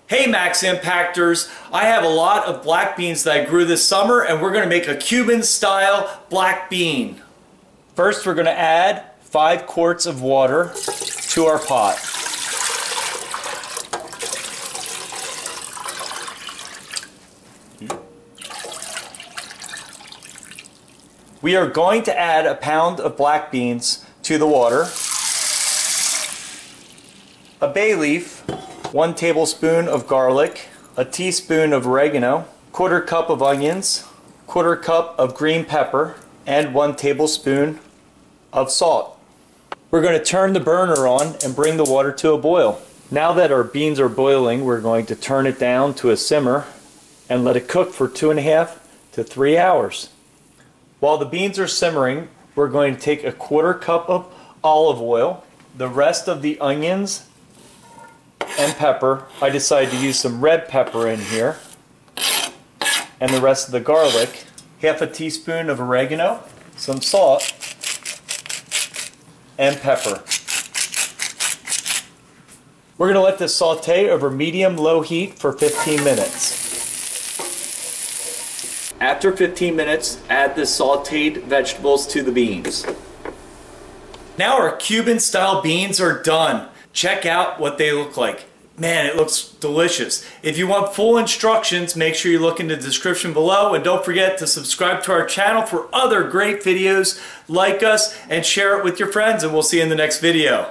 Hey Max Impactors, I have a lot of black beans that I grew this summer and we're going to make a Cuban-style black bean. First we're going to add 5 quarts of water to our pot. We are going to add a pound of black beans to the water, a bay leaf, 1 tablespoon of garlic, a teaspoon of oregano, 1/4 cup of onions, 1/4 cup of green pepper, and 1 tablespoon of salt. We're going to turn the burner on and bring the water to a boil. Now that our beans are boiling, we're going to turn it down to a simmer and let it cook for 2.5 to 3 hours. While the beans are simmering, we're going to take a 1/4 cup of olive oil, the rest of the onions and pepper. I decided to use some red pepper in here, and the rest of the garlic, 1/2 teaspoon of oregano, some salt, and pepper. We're going to let this saute over medium-low heat for 15 minutes. After 15 minutes, add the sauteed vegetables to the beans. Now our Cuban-style beans are done. Check out what they look like. Man, it looks delicious. If you want full instructions, make sure you look in the description below, and don't forget to subscribe to our channel for other great videos. Like us and share it with your friends, and we'll see you in the next video.